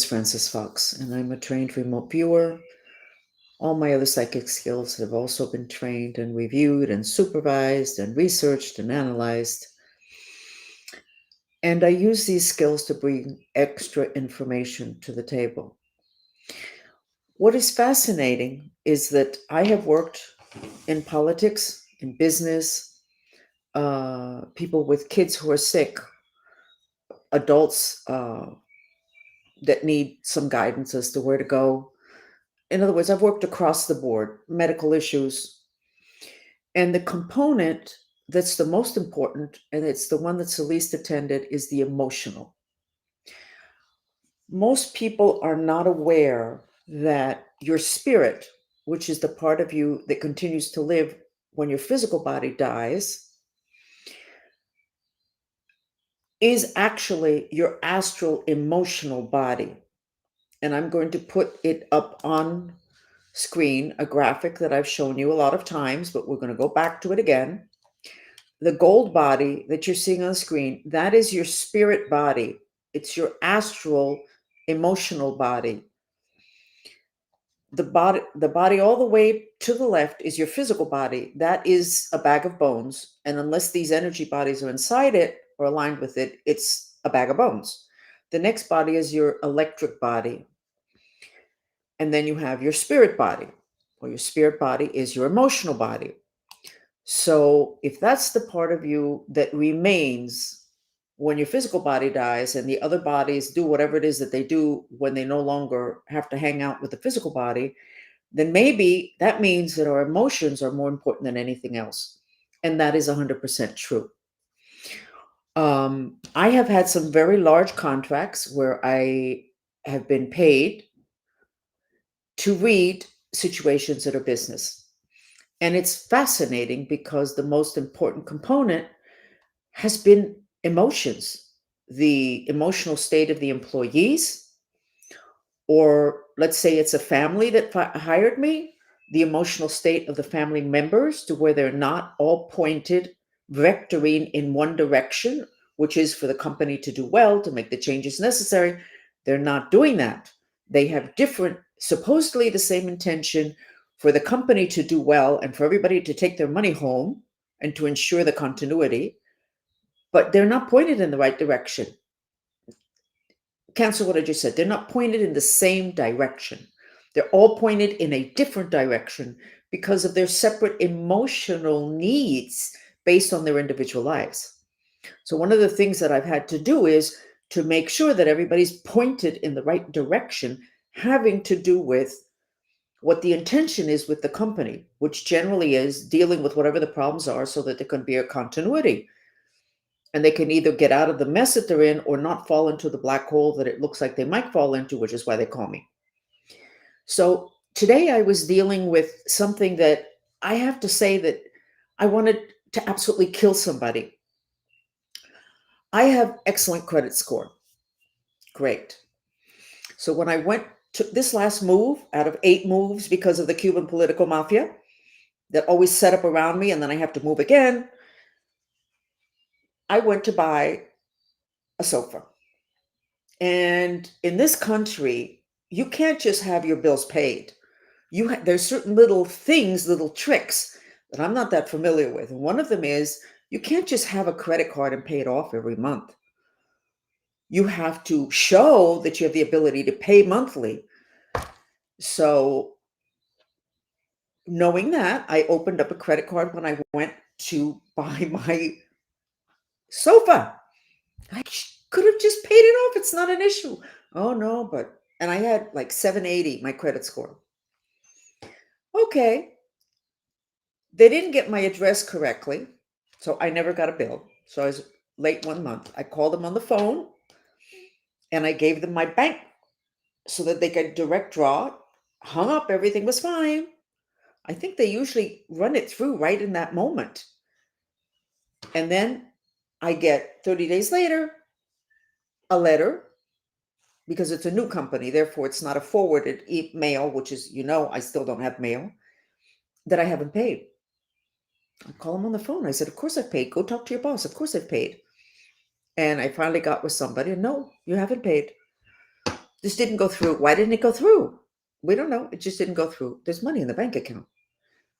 Frances Fox, and I'm a trained remote viewer. All my other psychic skills have also been trained and reviewed and supervised and researched and analyzed. And I use these skills to bring extra information to the table. What is fascinating is that I have worked in politics, in business, people with kids who are sick, adults that need some guidance as to where to go. In other words, I've worked across the board, medical issues. And the component that's the most important, and it's the one that's the least attended, is the emotional. Most people are not aware that your spirit, which is the part of you that continues to live when your physical body dies, is actually your astral emotional body. And I'm going to put it up on screen, a graphic that I've shown you a lot of times, but we're going to go back to it again. The gold body that you're seeing on the screen, that is your spirit body. It's your astral emotional body. The body all the way to the left is your physical body. That is a bag of bones. And unless these energy bodies are inside it or aligned with it, it's a bag of bones. The next body is your electric body. And then you have your spirit body. Well, your spirit body is your emotional body. So if that's the part of you that remains when your physical body dies and the other bodies do whatever it is that they do when they no longer have to hang out with the physical body, then maybe that means that our emotions are more important than anything else. And that is 100% true. I have had some very large contracts where I have been paid to read situations that are business. And it's fascinating because the most important component has been emotions, the emotional state of the employees, or let's say it's a family that hired me, the emotional state of the family members to where they're not all pointed, vectoring in one direction, which is for the company to do well, to make the changes necessary. They're not doing that. They have different, supposedly the same intention for the company to do well and for everybody to take their money home and to ensure the continuity, but they're not pointed in the right direction. Cancel what I just said. They're not pointed in the same direction. They're all pointed in a different direction because of their separate emotional needs based on their individual lives. So one of the things that I've had to do is to make sure that everybody's pointed in the right direction, having to do with what the intention is with the company, which generally is dealing with whatever the problems are so that there can be a continuity. And they can either get out of the mess that they're in or not fall into the black hole that it looks like they might fall into, which is why they call me. So today I was dealing with something that I have to say that I wanted to absolutely kill somebody. I have excellent credit score. Great. So when I took this last move out of 8 moves because of the Cuban political mafia that always set up around me and then I have to move again, I went to buy a sofa. And in this country, you can't just have your bills paid. There's certain little things, little tricks that I'm not that familiar with. And one of them is you can't just have a credit card and pay it off every month. You have to show that you have the ability to pay monthly. So knowing that, I opened up a credit card when I went to buy my sofa. I could have just paid it off. It's not an issue. Oh no, and I had like 780, my credit score. Okay. They didn't get my address correctly, so I never got a bill. So I was late 1 month. I called them on the phone and I gave them my bank so that they could direct draw. Hung up, everything was fine. I think they usually run it through right in that moment. And then I get 30 days later a letter, because it's a new company, therefore it's not a forwarded mail, which is, I still don't have mail, that I haven't paid. I call them on the phone. I said, of course I've paid. Go talk to your boss. Of course I've paid. And I finally got with somebody, and no, you haven't paid. This didn't go through. Why didn't it go through? We don't know. It just didn't go through. There's money in the bank account.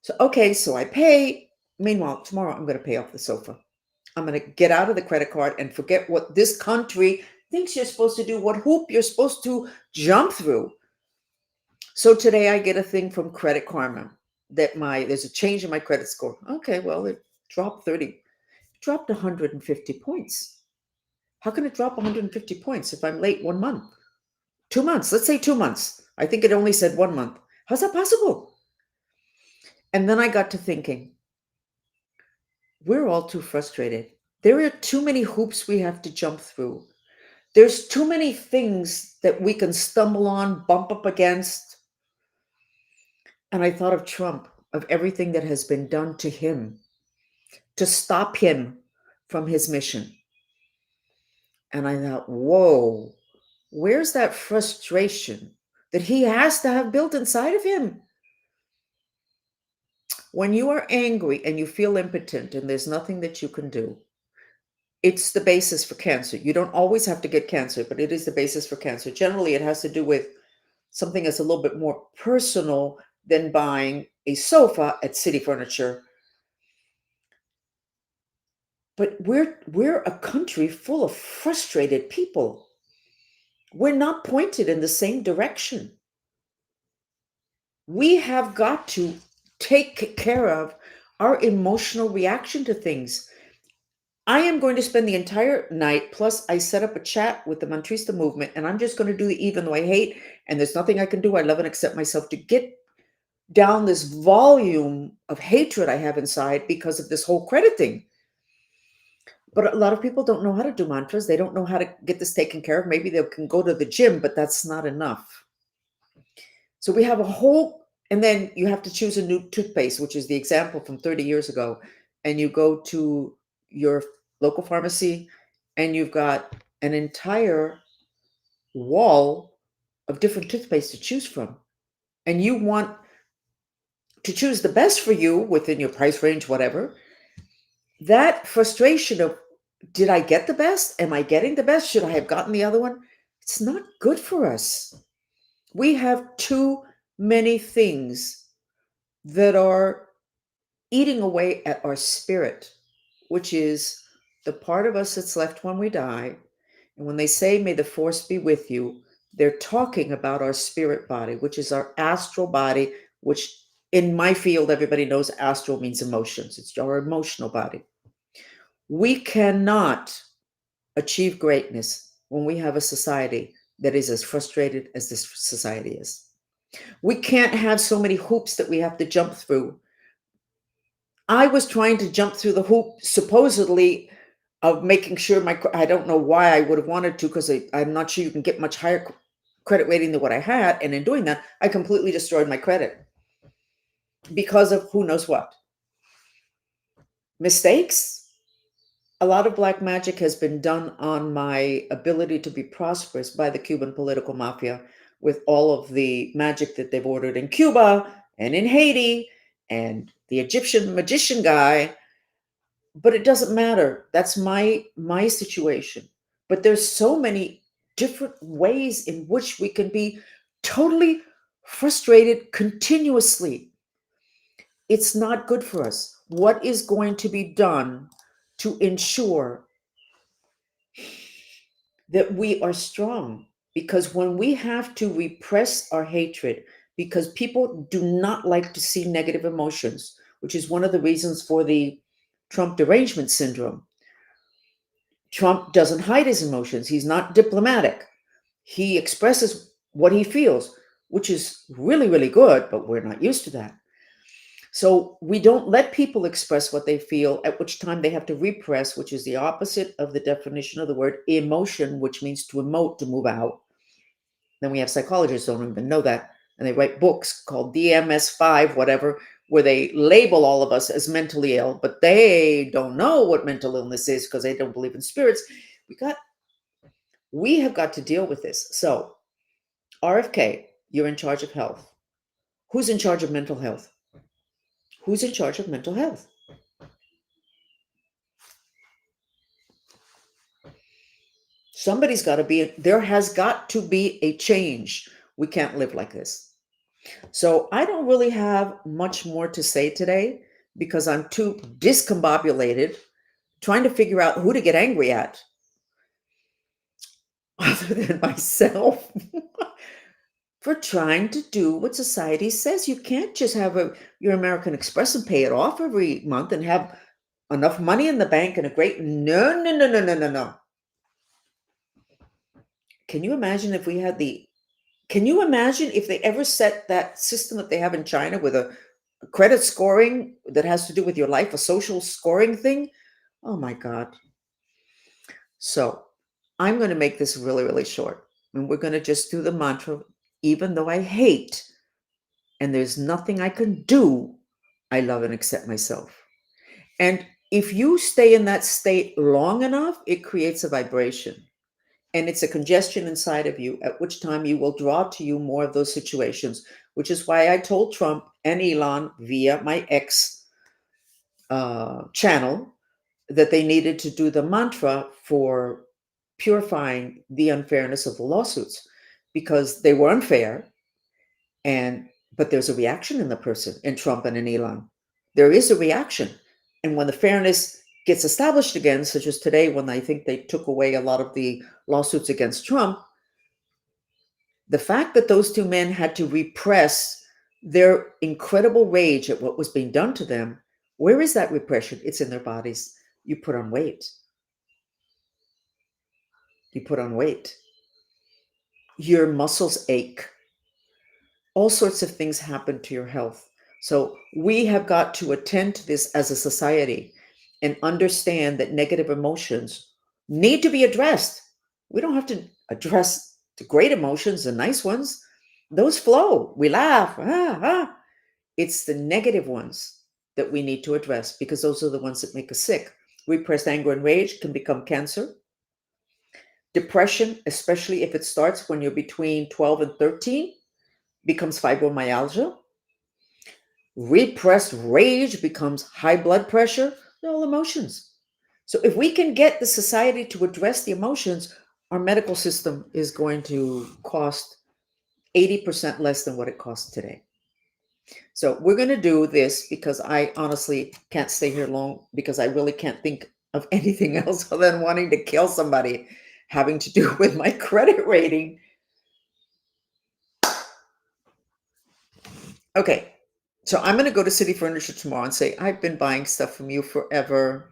So, okay, so I pay. Meanwhile, tomorrow I'm going to pay off the sofa. I'm going to get out of the credit card and forget what this country thinks you're supposed to do, what hoop you're supposed to jump through. So today I get a thing from Credit Karma that there's a change in my credit score. Okay, well, it dropped 30, it dropped 150 points. How can it drop 150 points if I'm late 1 month? 2 months, let's say 2 months. I think it only said 1 month. How's that possible? And then I got to thinking, we're all too frustrated. There are too many hoops we have to jump through. There's too many things that we can stumble on, bump up against. And I thought of Trump, of everything that has been done to him to stop him from his mission. And I thought, whoa, where's that frustration that he has to have built inside of him? When you are angry and you feel impotent and there's nothing that you can do, it's the basis for cancer. You don't always have to get cancer, but it is the basis for cancer. Generally, it has to do with something that's a little bit more personal than buying a sofa at City Furniture. But we're a country full of frustrated people. We're not pointed in the same direction. We have got to take care of our emotional reaction to things. I am going to spend the entire night, plus I set up a chat with the Mantrista movement, and I'm just going to do the even though I hate, and there's nothing I can do. I love and accept myself to get down this volume of hatred I have inside because of this whole credit thing. But a lot of people don't know how to do mantras. They don't know how to get this taken care of. Maybe they can go to the gym, but that's not enough. So we have a whole, and then you have to choose a new toothpaste, which is the example from 30 years ago. And you go to your local pharmacy and you've got an entire wall of different toothpaste to choose from. And you want to choose the best for you within your price range, whatever. That frustration of, did I get the best? Am I getting the best? Should I have gotten the other one? It's not good for us. We have too many things that are eating away at our spirit, which is the part of us that's left when we die. And when they say, may the force be with you, they're talking about our spirit body, which is our astral body, which in my field, everybody knows astral means emotions. It's our emotional body. We cannot achieve greatness when we have a society that is as frustrated as this society is. We can't have so many hoops that we have to jump through. I was trying to jump through the hoop, supposedly, of making sure I don't know why I would have wanted to, because I'm not sure you can get much higher credit rating than what I had. And in doing that, I completely destroyed my credit because of who knows what. Mistakes? A lot of black magic has been done on my ability to be prosperous by the Cuban political mafia with all of the magic that they've ordered in Cuba and in Haiti and the Egyptian magician guy. But it doesn't matter. That's my situation. But there's so many different ways in which we can be totally frustrated continuously. It's not good for us. What is going to be done to ensure that we are strong? Because when we have to repress our hatred, because people do not like to see negative emotions, which is one of the reasons for the Trump derangement syndrome. Trump doesn't hide his emotions. He's not diplomatic. He expresses what he feels, which is really, really good, but we're not used to that. So we don't let people express what they feel, at which time they have to repress, which is the opposite of the definition of the word emotion, which means to emote, to move out. Then we have psychologists who don't even know that. And they write books called DMS5, whatever, where they label all of us as mentally ill, but they don't know what mental illness is because they don't believe in spirits. We have got to deal with this. So, RFK, you're in charge of health. Who's in charge of mental health? Who's in charge of mental health? there has got to be a change. We can't live like this. So I don't really have much more to say today because I'm too discombobulated trying to figure out who to get angry at other than myself for trying to do what society says. You can't just have your American Express and pay it off every month and have enough money in the bank and a great no, no, no, no, no, no, no. Can you imagine if we had the Can you imagine if they ever set that system that they have in China with a credit scoring that has to do with your life, a social scoring thing? Oh my God. So I'm going to make this really, really short. And we're going to just do the mantra, even though I hate and there's nothing I can do, I love and accept myself. And if you stay in that state long enough, it creates a vibration. And it's a congestion inside of you, at which time you will draw to you more of those situations, which is why I told Trump and Elon via my X channel that they needed to do the mantra for purifying the unfairness of the lawsuits because they were unfair. But there's a reaction in the person, in Trump and in Elon. There is a reaction. And when the fairness gets established again, such as today, when I think they took away a lot of the lawsuits against Trump, the fact that those two men had to repress their incredible rage at what was being done to them, where is that repression? It's in their bodies. You put on weight. You put on weight. Your muscles ache. All sorts of things happen to your health. So we have got to attend to this as a society and understand that negative emotions need to be addressed. We don't have to address the great emotions, the nice ones. Those flow. We laugh. It's the negative ones that we need to address because those are the ones that make us sick. Repressed anger and rage can become cancer. Depression, especially if it starts when you're between 12 and 13, becomes fibromyalgia. Repressed rage becomes high blood pressure. They're all emotions. So if we can get the society to address the emotions, our medical system is going to cost 80% less than what it costs today. So we're going to do this because I honestly can't stay here long because I really can't think of anything else other than wanting to kill somebody having to do with my credit rating. Okay. So I'm going to go to City Furniture tomorrow and say, I've been buying stuff from you forever.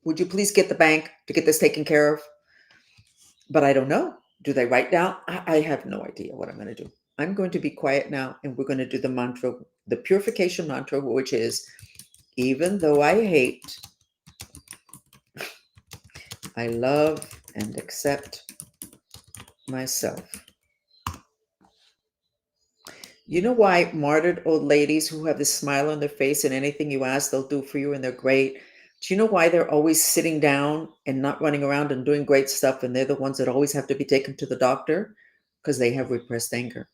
Would you please get the bank to get this taken care of? But I don't know. Do they write down? I have no idea what I'm going to do. I'm going to be quiet now and we're going to do the mantra, the purification mantra, which is, even though I hate, I love and accept myself. You know why martyred old ladies who have this smile on their face and anything you ask, they'll do for you and they're great? Do you know why they're always sitting down and not running around and doing great stuff? And they're the ones that always have to be taken to the doctor because they have repressed anger.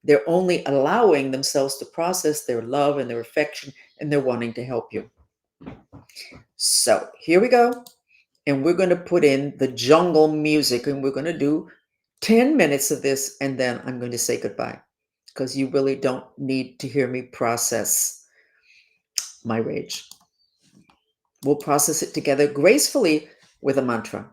They're only allowing themselves to process their love and their affection, and they're wanting to help you. So here we go. And we're going to put in the jungle music and we're going to do 10 minutes of this. And then I'm going to say goodbye because you really don't need to hear me process my rage. We'll process it together gracefully with a mantra.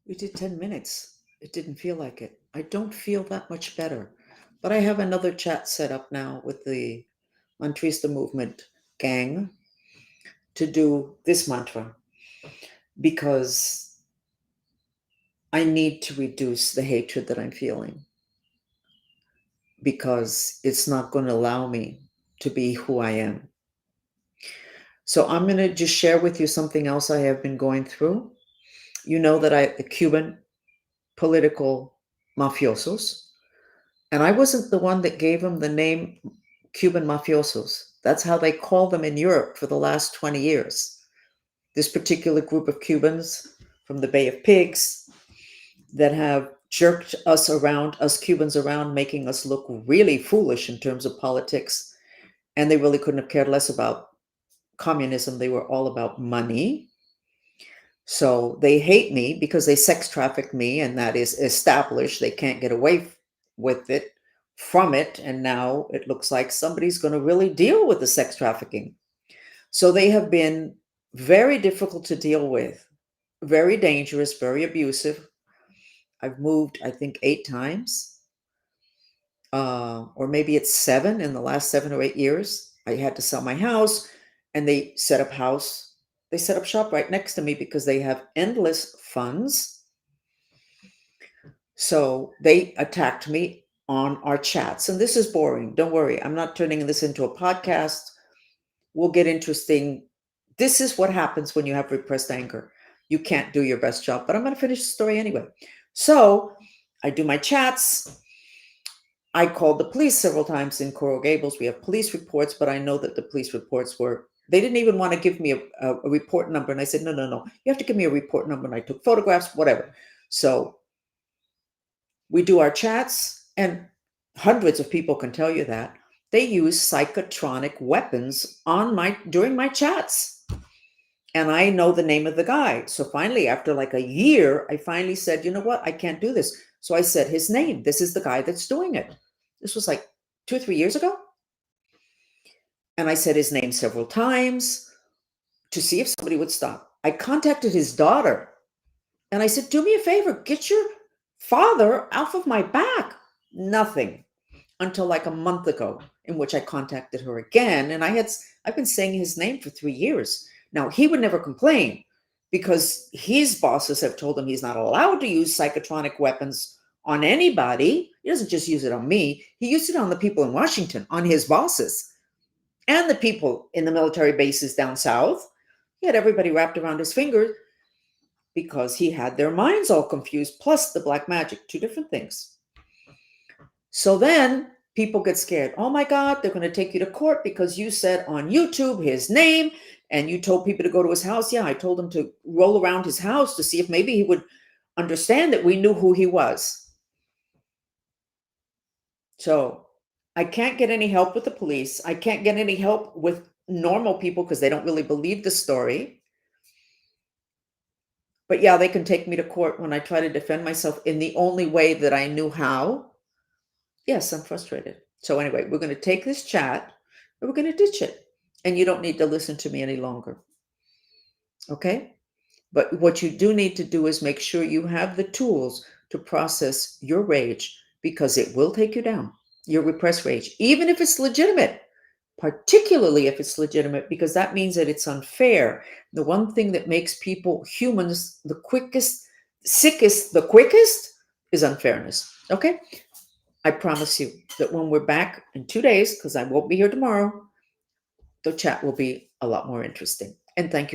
We did 10 minutes. It didn't feel like it. I don't feel that much better. But I have another chat set up now with the Mantrista movement gang to do this mantra because I need to reduce the hatred that I'm feeling because it's not going to allow me to be who I am. So I'm going to just share with you something else I have been going through. You know that the Cuban political mafiosos, and I wasn't the one that gave them the name Cuban mafiosos. That's how they call them in Europe for the last 20 years. This particular group of Cubans from the Bay of Pigs that have jerked us around, us Cubans around, making us look really foolish in terms of politics. And they really couldn't have cared less about communism. They were all about money. So they hate me because they sex traffic me, and that is established. They can't get away with it from it. And now it looks like somebody's going to really deal with the sex trafficking. So they have been very difficult to deal with, very dangerous, very abusive. I've moved, I think, 8 times, or maybe it's 7 in the last 7 or 8 years. I had to sell my house, and they set up house. They set up shop right next to me because they have endless funds. So they attacked me on our chats, and this is boring. Don't worry, I'm not turning this into a podcast. We'll get interesting. This is what happens when you have repressed anger. You can't do your best job, but I'm going to finish the story anyway. So I do my chats. I called the police several times in Coral Gables. We have police reports, but I know that the police reports they didn't even want to give me a report number. And I said, no, no, no, you have to give me a report number. And I took photographs, whatever. So we do our chats, and hundreds of people can tell you that they use psychotronic weapons during my chats. And I know the name of the guy. So finally, after like a year, I finally said, you know what? I can't do this. So I said his name. This is the guy that's doing it. This was like 2 or 3 years ago. And I said his name several times to see if somebody would stop. I contacted his daughter and I said, do me a favor, get your father off of my back. Nothing until like a month ago, in which I contacted her again. And I've been saying his name for 3 years. Now, he would never complain because his bosses have told him he's not allowed to use psychotronic weapons on anybody. He doesn't just use it on me. He used it on the people in Washington, on his bosses, and the people in the military bases down south. He had everybody wrapped around his finger because he had their minds all confused, plus the black magic, 2 different things. So then people get scared. Oh my God, they're going to take you to court because you said on YouTube his name and you told people to go to his house. Yeah, I told him to roll around his house to see if maybe he would understand that we knew who he was. So I can't get any help with the police. I can't get any help with normal people because they don't really believe the story. But yeah, they can take me to court when I try to defend myself in the only way that I knew how. Yes, I'm frustrated. So anyway, we're going to take this chat and we're going to ditch it. And you don't need to listen to me any longer. Okay? But what you do need to do is make sure you have the tools to process your rage because it will take you down, your repressed rage, even if it's legitimate, particularly if it's legitimate, because that means that it's unfair. The one thing that makes people humans the sickest, the quickest is unfairness. Okay? I promise you that when we're back in 2 days, because I won't be here tomorrow, the chat will be a lot more interesting. And thank you.